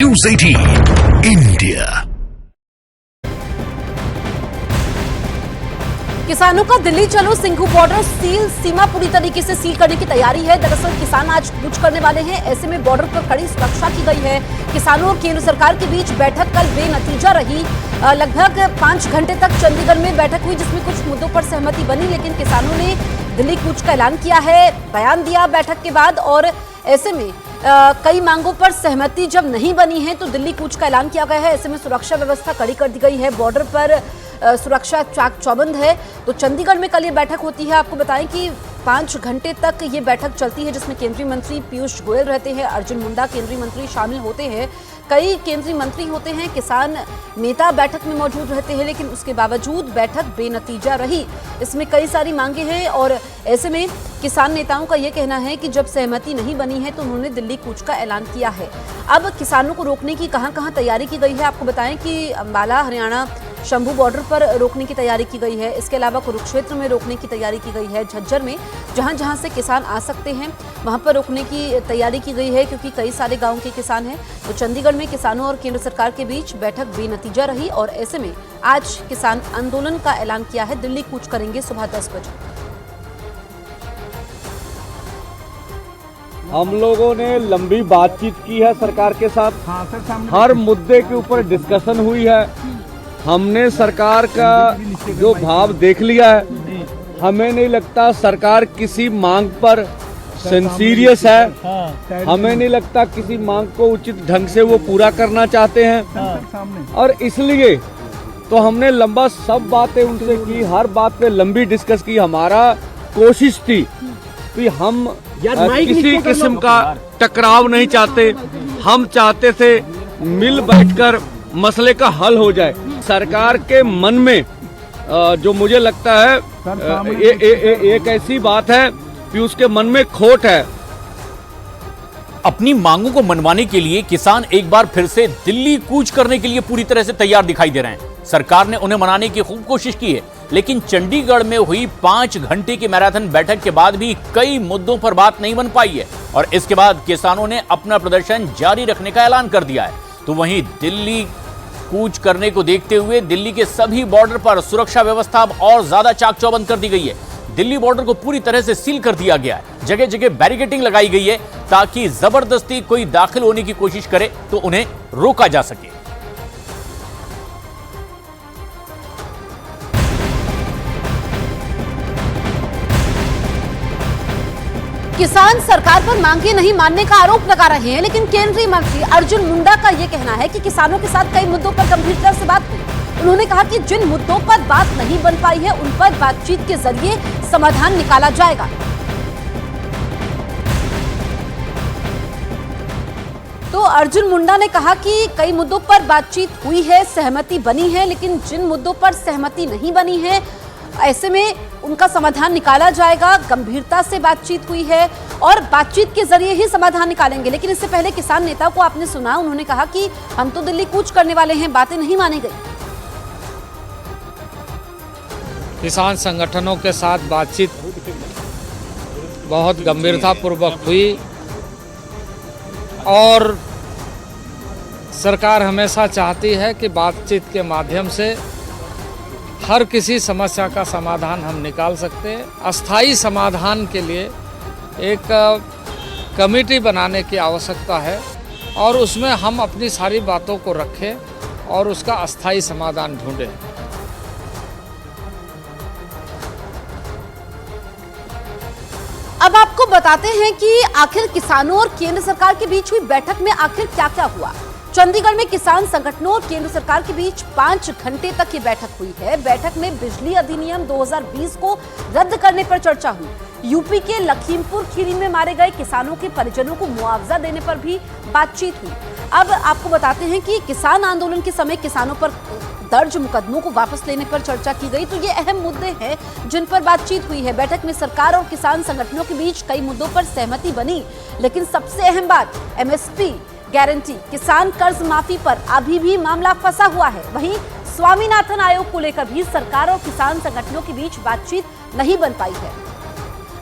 News 18 India। किसानों का दिल्ली चलो सिंघू बॉर्डर सील, सीमा पूरी तरीके से सील करने की तैयारी है। दरअसल किसान आज कूच करने वाले हैं, ऐसे में बॉर्डर पर कड़ी सुरक्षा की गई है। किसानों और केंद्र सरकार के बीच बैठक कल बेनतीजा रही। लगभग 5 घंटे तक चंडीगढ़ में बैठक हुई, जिसमें कुछ मुद्दों पर सहमति बनी, लेकिन किसानों ने दिल्ली कूच का ऐलान किया है, बयान दिया बैठक के बाद। और ऐसे में कई मांगों पर सहमति जब नहीं बनी है तो दिल्ली कूच का ऐलान किया गया है। ऐसे में सुरक्षा व्यवस्था कड़ी कर दी गई है, बॉर्डर पर सुरक्षा चाक चौबंद है। तो चंडीगढ़ में कल ये बैठक होती है। आपको बताएं कि 5 घंटे तक ये बैठक चलती है, जिसमें केंद्रीय मंत्री पीयूष गोयल रहते हैं, अर्जुन मुंडा केंद्रीय मंत्री शामिल होते हैं, कई केंद्रीय मंत्री होते हैं, किसान नेता बैठक में मौजूद रहते हैं। लेकिन उसके बावजूद बैठक बेनतीजा रही। इसमें कई सारी मांगे हैं और ऐसे में किसान नेताओं का यह कहना है कि जब सहमति नहीं बनी है तो उन्होंने दिल्ली कूच का ऐलान किया है। अब किसानों को रोकने की कहां-कहां तैयारी की गई है, आपको बताएं कि अंबाला हरियाणा शंभू बॉर्डर पर रोकने की तैयारी की गई है। इसके अलावा कुरुक्षेत्र में रोकने की तैयारी की गई है। झज्जर में जहां से किसान आ सकते हैं वहां पर रोकने की तैयारी की गई है, क्योंकि कई सारे गांव के किसान हैं। तो चंडीगढ़ में किसानों और केंद्र सरकार के बीच बैठक बेनतीजा रही और ऐसे में आज किसान आंदोलन का ऐलान किया है। दिल्ली कूच करेंगे सुबह 10 बजे। हम लोगों ने लंबी बातचीत की है सरकार के साथ, हर मुद्दे के ऊपर डिस्कशन हुई है। हमने सरकार का जो भाव देख लिया है। हमें नहीं लगता सरकार किसी मांग पर सिंसीरियस है। हमें नहीं लगता किसी मांग को उचित ढंग से वो पूरा करना चाहते हैं। और इसलिए तो हमने लंबा सब बातें उनसे की, हर बात पे लंबी डिस्कस की। हमारा कोशिश थी कि हम किसी किस्म का टकराव नहीं चाहते। हम चाहते थे मिल बैठकर मसले का हल हो जाए। सरकार के मन में जो मुझे लगता है एक ऐसी बात है कि उसके मन में खोट है। अपनी मांगों को मनवाने के लिए किसान एक बार फिर से दिल्ली कूच करने के लिए पूरी तरह से तैयार दिखाई दे रहे हैं। सरकार ने उन्हें मनाने की खूब कोशिश की है, लेकिन चंडीगढ़ में हुई 5 घंटे की मैराथन बैठक के बाद भी कई मुद्दों पर बात नहीं बन पाई है और इसके बाद किसानों ने अपना प्रदर्शन जारी रखने का ऐलान कर दिया है। तो वहीं दिल्ली कूच करने को देखते हुए दिल्ली के सभी बॉर्डर पर सुरक्षा व्यवस्था अब और ज्यादा चाक चौबंद कर दी गई है। दिल्ली बॉर्डर को पूरी तरह से सील कर दिया गया है। जगह जगह बैरिकेडिंग लगाई गई है ताकि जबरदस्ती कोई दाखिल होने की कोशिश करे तो उन्हें रोका जा सके। किसान सरकार पर मांगे नहीं मानने का आरोप लगा रहे हैं, लेकिन केंद्रीय मंत्री अर्जुन मुंडा का यह कहना है कि किसानों के साथ कई मुद्दों पर गंभीरता से बात हुई। उन्होंने कहा कि जिन मुद्दों पर बात नहीं बन पाई है उन पर बातचीत के जरिए समाधान निकाला जाएगा। तो अर्जुन मुंडा ने कहा कि कई मुद्दों पर बातचीत हुई है, सहमति बनी है, लेकिन जिन मुद्दों पर सहमति नहीं बनी है ऐसे में उनका समाधान निकाला जाएगा। गंभीरता से बातचीत हुई है और बातचीत के जरिए ही समाधान निकालेंगे। लेकिन इससे पहले किसान नेता को आपने सुना, उन्होंने कहा कि हम तो दिल्ली कूच करने वाले हैं, बातें नहीं मानी गई। किसान संगठनों के साथ बातचीत बहुत गंभीरतापूर्वक हुई और सरकार हमेशा चाहती है कि बातचीत के माध्यम से हर किसी समस्या का समाधान हम निकाल सकते हैं। अस्थायी समाधान के लिए एक कमेटी बनाने की आवश्यकता है और उसमें हम अपनी सारी बातों को रखें और उसका अस्थायी समाधान ढूंढें। अब आपको बताते हैं कि आखिर किसानों और केंद्र सरकार के बीच हुई बैठक में आखिर क्या-क्या हुआ। चंडीगढ़ में किसान संगठनों और केंद्र सरकार के बीच 5 घंटे तक ये बैठक हुई है। बैठक में बिजली अधिनियम 2020 को रद्द करने पर चर्चा हुई। यूपी के लखीमपुर खीरी में मारे गए किसानों के परिजनों को मुआवजा देने पर भी बातचीत हुई। अब आपको बताते हैं कि किसान आंदोलन के समय किसानों पर दर्ज मुकदमों को वापस लेने पर चर्चा की गई। तो ये अहम मुद्दे हैं जिन पर बातचीत हुई है। बैठक में सरकार और किसान संगठनों के बीच कई मुद्दों पर सहमति बनी, लेकिन सबसे अहम बात एमएसपी गारंटी, किसान कर्ज माफी पर अभी भी मामला फंसा हुआ है। वहीं स्वामीनाथन आयोग को लेकर भी सरकार और किसान संगठनों के बीच बातचीत नहीं बन पाई है।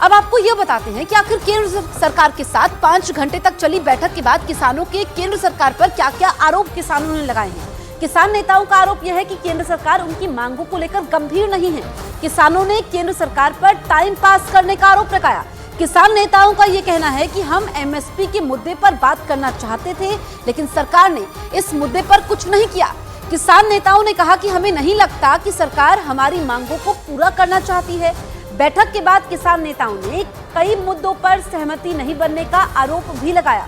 अब आपको यह बताते हैं कि आखिर केंद्र सरकार के साथ 5 घंटे तक चली बैठक के बाद किसानों के केंद्र सरकार पर क्या-क्या आरोप किसानों ने लगाए हैं। किसान नेताओं का आरोप यह है कि केंद्र सरकार उनकी मांगों को लेकर गंभीर नहीं है। किसानों ने केंद्र सरकार पर टाइम पास करने का आरोप लगाया। किसान नेताओं का यह कहना है कि हम एमएसपी के मुद्दे पर बात करना चाहते थे, लेकिन सरकार ने इस मुद्दे पर कुछ नहीं किया। किसान नेताओं ने कहा कि हमें नहीं लगता कि सरकार हमारी मांगों को पूरा करना चाहती है। बैठक के बाद किसान नेताओं ने कई मुद्दों पर सहमति नहीं बनने का आरोप भी लगाया।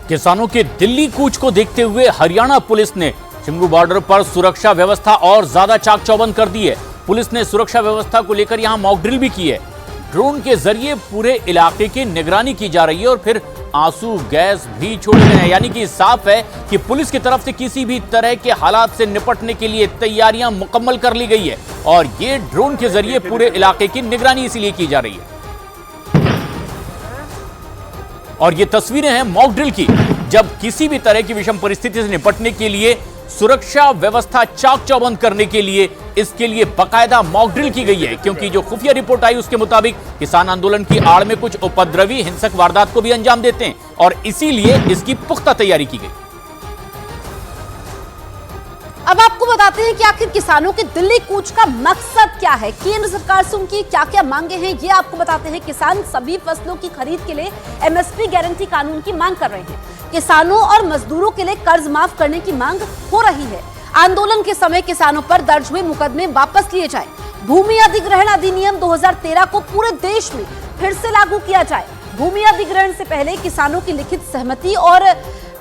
किसानों के दिल्ली कूच को देखते हुए हरियाणा पुलिस ने सिंघू बॉर्डर पर सुरक्षा व्यवस्था और ज्यादा चाक चौबंद कर दी है। पुलिस ने सुरक्षा व्यवस्था को लेकर यहां मॉक ड्रिल भी की है। ड्रोन के जरिए पूरे इलाके की निगरानी की जा रही है और फिर आंसू गैस भी छोड़े गए हैं। यानी कि साफ है कि पुलिस की तरफ से किसी भी तरह के हालात से निपटने के लिए तैयारियां मुकम्मल कर ली गई है और ये ड्रोन के जरिए पूरे इलाके की निगरानी इसलिए की जा रही है। और ये तस्वीरें हैं मॉक ड्रिल की, जब किसी भी तरह की विषम परिस्थिति से निपटने के लिए सुरक्षा व्यवस्था चाक चौबंद करने के लिए इसके लिए बाकायदा मॉक ड्रिल की गई है, क्योंकि जो खुफिया रिपोर्ट आई उसके मुताबिक किसान आंदोलन की आड़ में कुछ उपद्रवी हिंसक वारदात को भी अंजाम देते हैं और इसीलिए इसकी पुख्ता तैयारी की गई। अब आपको बताते हैं कि आखिर किसानों के दिल्ली कूच का मकसद क्या है, केंद्र सरकार से उनकी क्या-क्या मांगे हैं, ये आपको बताते हैं। किसान सभी फसलों की खरीद के लिए एमएसपी गारंटी कानून की मांग कर रहे हैं। किसानों और मजदूरों के लिए कर्ज माफ करने की मांग हो रही है। आंदोलन के समय किसानों पर दर्ज हुए मुकदमे वापस लिए जाए। भूमि अधिग्रहण अधिनियम 2013 को पूरे देश में फिर से लागू किया जाए। भूमि अधिग्रहण से पहले किसानों की लिखित सहमति और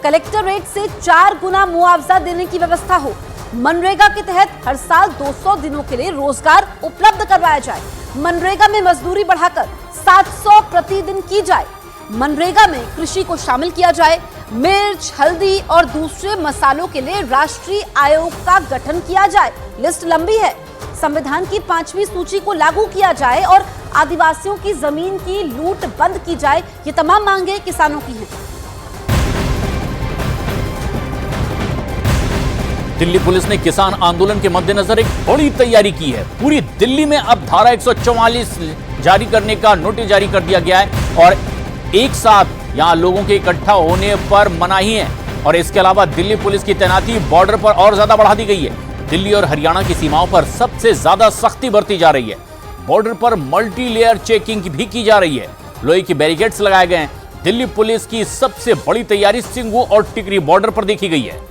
कलेक्टरेट से 4 गुना मुआवजा देने की व्यवस्था हो। मनरेगा के तहत हर साल 200 दिनों के लिए रोजगार उपलब्ध करवाया जाए। मनरेगा में मजदूरी बढ़ाकर 700 प्रतिदिन की जाए। मनरेगा में कृषि को शामिल किया जाए। मिर्च, हल्दी और दूसरे मसालों के लिए राष्ट्रीय आयोग का गठन किया जाए। लिस्ट लंबी है। संविधान की 5वीं सूची को लागू किया जाए और आदिवासियों की जमीन की लूट बंद की जाए। ये तमाम मांगे किसानों की हैं। दिल्ली पुलिस ने किसान आंदोलन के मद्देनजर एक बड़ी तैयारी की है। पूरी दिल्ली में अब धारा 144 जारी करने का नोटिस जारी कर दिया गया है और एक साथ यहां लोगों के इकट्ठा होने पर मनाही है। और इसके अलावा दिल्ली पुलिस की तैनाती बॉर्डर पर और ज्यादा बढ़ा दी गई है। दिल्ली और हरियाणा की सीमाओं पर सबसे ज्यादा सख्ती बरती जा रही है। बॉर्डर पर मल्टी लेयर चेकिंग भी की जा रही है। लोहे की बैरिकेड्स लगाए गए हैं। दिल्ली पुलिस की सबसे बड़ी तैयारी सिंघू और टिकरी बॉर्डर पर देखी गई है।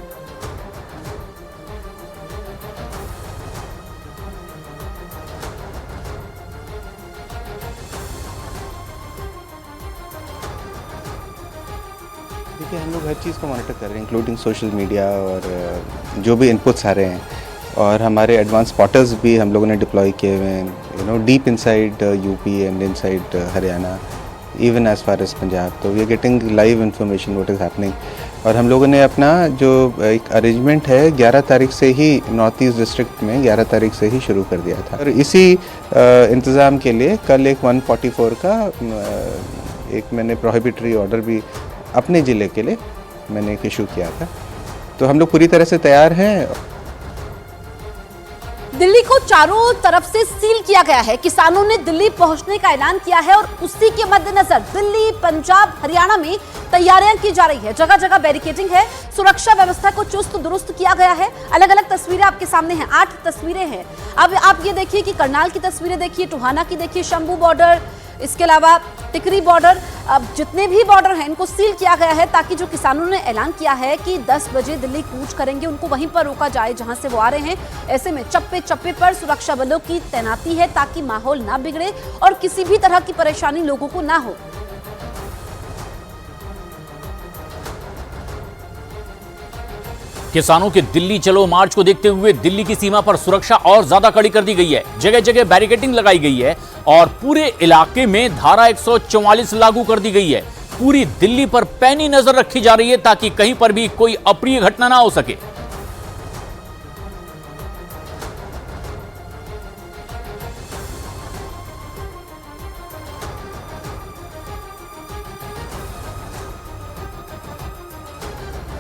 देखिए, हम लोग हर चीज़ को मॉनिटर कर रहे हैं, इंक्लूडिंग सोशल मीडिया और जो भी इनपुट्स आ रहे हैं। और हमारे एडवांस स्पॉटर्स भी हम लोगों ने डिप्लॉय किए हुए हैं, deep inside UP and inside Haryana, even as far as Punjab. तो we are getting live information what is happening. और हम लोगों ने अपना जो एक अरेंजमेंट है 11 तारीख से ही नॉर्थ ईस्ट डिस्ट्रिक्ट में 11 तारीख से ही शुरू कर दिया था। और इसी इंतज़ाम के लिए कल एक 144 का एक मैंने प्रोहिबिटरी ऑर्डर भी अपने ज़िले के लिए मैंने एक इशू किया था। तो हम लोग पूरी तरह से तैयार हैं। दिल्ली को चारों तरफ से सील किया गया है। किसानों ने दिल्ली पहुंचने का ऐलान किया है और उसी के मद्देनजर दिल्ली, पंजाब, हरियाणा में तैयारियां की जा रही है। जगह जगह बैरिकेडिंग है। सुरक्षा व्यवस्था को चुस्त दुरुस्त किया गया है। अलग अलग तस्वीरें आपके सामने हैं। 8 तस्वीरें हैं। अब आप ये देखिए कि करनाल की तस्वीरें देखिए, टोहाना की देखिए, शंभू बॉर्डर, इसके अलावा टिकरी बॉर्डर। अब जितने भी बॉर्डर हैं इनको सील किया गया है ताकि जो किसानों ने ऐलान किया है कि 10 बजे दिल्ली कूच करेंगे उनको वहीं पर रोका जाए जहां से वो आ रहे हैं। ऐसे में चप्पे चप्पे पर सुरक्षा बलों की तैनाती है ताकि माहौल ना बिगड़े और किसी भी तरह की परेशानी लोगों को ना हो। किसानों के दिल्ली चलो मार्च को देखते हुए दिल्ली की सीमा पर सुरक्षा और ज्यादा कड़ी कर दी गई है। जगह जगह बैरिकेडिंग लगाई गई है और पूरे इलाके में धारा 144 लागू कर दी गई है। पूरी दिल्ली पर पैनी नजर रखी जा रही है ताकि कहीं पर भी कोई अप्रिय घटना ना हो सके।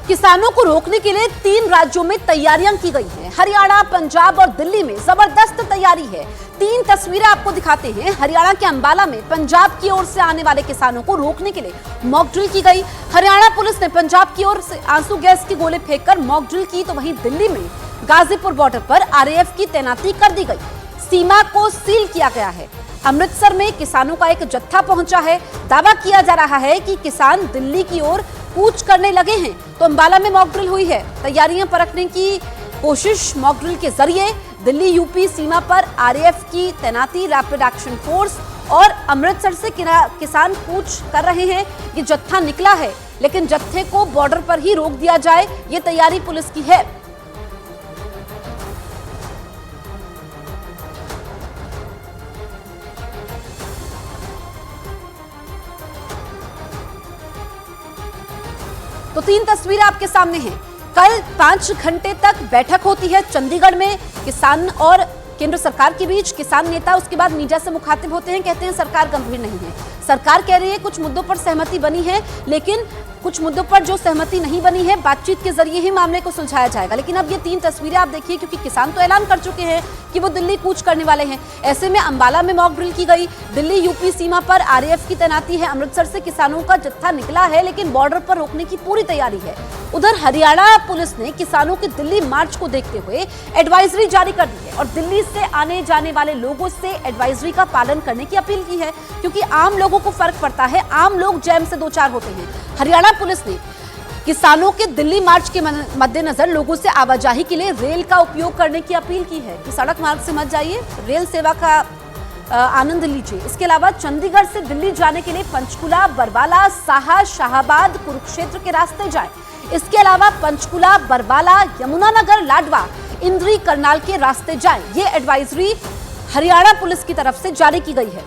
किसानों को रोकने के लिए 3 राज्यों में तैयारियां की गई हैं। हरियाणा, पंजाब और दिल्ली में जबरदस्त तैयारी है। तीन तस्वीरें आपको दिखाते हैं। हरियाणा के अंबाला में पंजाब की ओर से आने वाले किसानों को रोकने के लिए मॉक ड्रिल की गई। हरियाणा पुलिस ने पंजाब की ओर से आंसू गैस के गोले फेंककर मॉक ड्रिल की, तो वहीं दिल्ली में गाजीपुर बॉर्डर पर आरएएफ की तैनाती कर दी गई। सीमा को सील किया गया है। अमृतसर में किसानों का एक जत्था पहुंचा है। दावा किया जा रहा है कि किसान दिल्ली की ओर कूच करने लगे हैं, तो अंबाला में मॉक ड्रिल हुई है। तैयारियां परखने की कोशिश मॉक ड्रिल के जरिए। दिल्ली यूपी सीमा पर आरएएफ की तैनाती, रैपिड एक्शन फोर्स और अमृतसर से किसान कूच कर रहे हैं। ये जत्था निकला है, लेकिन जत्थे को बॉर्डर पर ही रोक दिया जाए, ये तैयारी पुलिस की है। तो तीन तस्वीरें आपके सामने हैं। कल 5 घंटे तक बैठक होती है चंडीगढ़ में किसान और केंद्र सरकार के बीच। किसान नेता उसके बाद मीडिया से मुखातिब होते हैं, कहते हैं सरकार गंभीर नहीं है। सरकार कह रही है कुछ मुद्दों पर सहमति बनी है, लेकिन कुछ मुद्दों पर जो सहमति नहीं बनी है, बातचीत के जरिए ही मामले को सुलझाया जाएगा। लेकिन अब ये तीन तस्वीरें आप देखिए, क्योंकि किसान तो ऐलान कर चुके हैं कि वो दिल्ली कूच करने वाले हैं। ऐसे में अंबाला में मॉक ड्रिल की गई। दिल्ली यूपी सीमा पर आरएएफ की तैनाती है। अमृतसर से किसानों का जत्था निकला है, लेकिन बॉर्डर पर रोकने की पूरी तैयारी है। उधर हरियाणा पुलिस ने किसानों के दिल्ली मार्च को देखते हुए एडवाइजरी जारी कर दी है और दिल्ली से आने जाने वाले लोगों से एडवाइजरी का पालन करने की अपील की है, क्योंकि आम लोगों को फर्क पड़ता है। आम लोग जैम से दो चार होते हैं। हरियाणा पुलिस ने किसानों के दिल्ली मार्च के मद्देनजर लोगों से आवाजाही के लिए रेल का उपयोग करने की अपील की है कि सड़क मार्ग से मत जाइए, रेल सेवा का आनंद लीजिए। इसके अलावा चंडीगढ़ से दिल्ली जाने के लिए पंचकुला, बरवाला, साहा, शाहबाद, कुरुक्षेत्र के रास्ते जाएं। इसके अलावा पंचकुला, बरवाला, यमुनानगर, लाडवा, इंद्री, करनाल के रास्ते जाएं। ये एडवाइजरी हरियाणा पुलिस की तरफ से जारी की गई है।